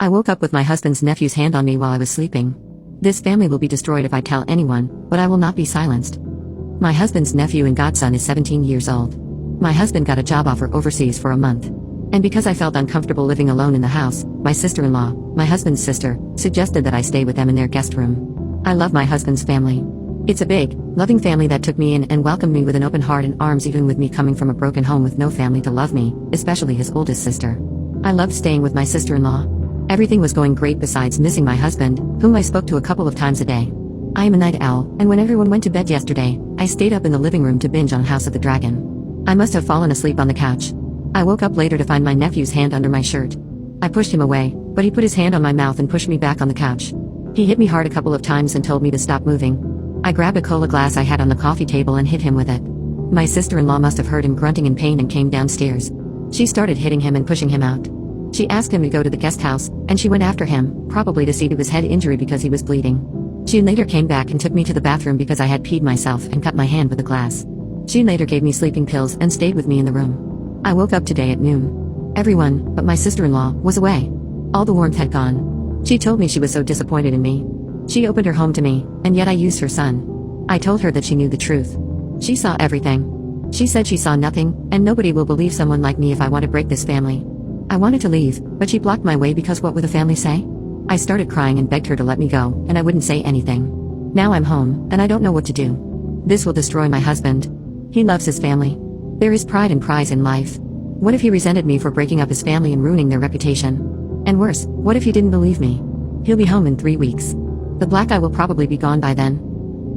I woke up with my husband's nephew's hand on me while I was sleeping. This family will be destroyed if I tell anyone, but I will not be silenced. My husband's nephew and godson is 17 years old. My husband got a job offer overseas for a month. And because I felt uncomfortable living alone in the house, my sister-in-law, my husband's sister, suggested that I stay with them in their guest room. I love my husband's family. It's a big, loving family that took me in and welcomed me with an open heart and arms, even with me coming from a broken home with no family to love me, especially his oldest sister. I loved staying with my sister-in-law. Everything was going great besides missing my husband, whom I spoke to a couple of times a day. I am a night owl, and when everyone went to bed yesterday, I stayed up in the living room to binge on House of the Dragon. I must have fallen asleep on the couch. I woke up later to find my nephew's hand under my shirt. I pushed him away, but he put his hand on my mouth and pushed me back on the couch. He hit me hard a couple of times and told me to stop moving. I grabbed a cola glass I had on the coffee table and hit him with it. My sister-in-law must have heard him grunting in pain and came downstairs. She started hitting him and pushing him out. She asked him to go to the guest house, and she went after him, probably to see to his head injury because he was bleeding. She later came back and took me to the bathroom because I had peed myself and cut my hand with a glass. She later gave me sleeping pills and stayed with me in the room. I woke up today at noon. Everyone, but my sister-in-law, was away. All the warmth had gone. She told me she was so disappointed in me. She opened her home to me, and yet I used her son. I told her that she knew the truth. She saw everything. She said she saw nothing, and nobody will believe someone like me if I want to break this family. I wanted to leave, but she blocked my way because what would the family say? I started crying and begged her to let me go, and I wouldn't say anything. Now I'm home, and I don't know what to do. This will destroy my husband. He loves his family. There is pride and prize in life. What if he resented me for breaking up his family and ruining their reputation? And worse, what if he didn't believe me? He'll be home in 3 weeks. The black eye will probably be gone by then.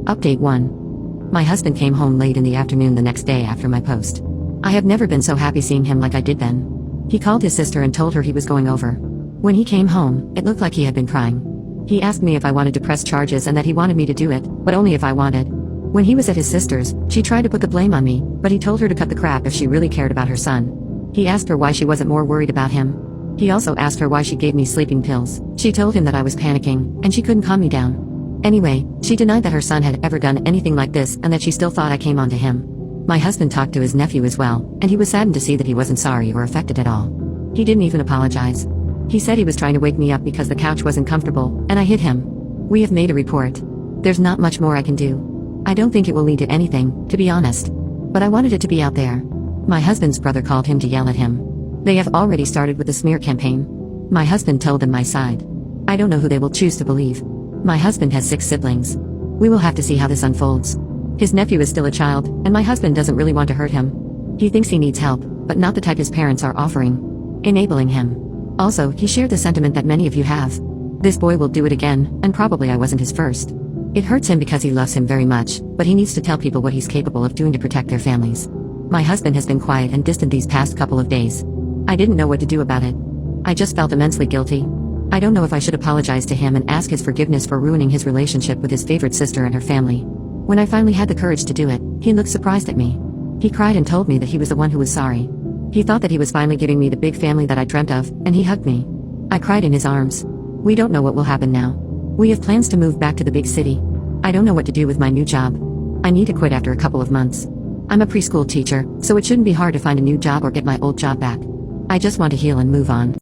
Update 1. My husband came home late in the afternoon the next day after my post. I have never been so happy seeing him like I did then. He called his sister and told her he was going over. When he came home, it looked like he had been crying. He asked me if I wanted to press charges and that he wanted me to do it, but only if I wanted. When he was at his sister's, she tried to put the blame on me, but he told her to cut the crap if she really cared about her son. He asked her why she wasn't more worried about him. He also asked her why she gave me sleeping pills. She told him that I was panicking, and she couldn't calm me down. Anyway, she denied that her son had ever done anything like this and that she still thought I came on to him. My husband talked to his nephew as well, and he was saddened to see that he wasn't sorry or affected at all. He didn't even apologize. He said he was trying to wake me up because the couch wasn't comfortable, and I hit him. We have made a report. There's not much more I can do. I don't think it will lead to anything, to be honest. But I wanted it to be out there. My husband's brother called him to yell at him. They have already started with the smear campaign. My husband told them my side. I don't know who they will choose to believe. My husband has 6 siblings. We will have to see how this unfolds. His nephew is still a child, and my husband doesn't really want to hurt him. He thinks he needs help, but not the type his parents are offering. Enabling him. Also, he shared the sentiment that many of you have. This boy will do it again, and probably I wasn't his first. It hurts him because he loves him very much, but he needs to tell people what he's capable of doing to protect their families. My husband has been quiet and distant these past couple of days. I didn't know what to do about it. I just felt immensely guilty. I don't know if I should apologize to him and ask his forgiveness for ruining his relationship with his favorite sister and her family. When I finally had the courage to do it, he looked surprised at me. He cried and told me that he was the one who was sorry. He thought that he was finally giving me the big family that I dreamt of, and he hugged me. I cried in his arms. We don't know what will happen now. We have plans to move back to the big city. I don't know what to do with my new job. I need to quit after a couple of months. I'm a preschool teacher, so it shouldn't be hard to find a new job or get my old job back. I just want to heal and move on.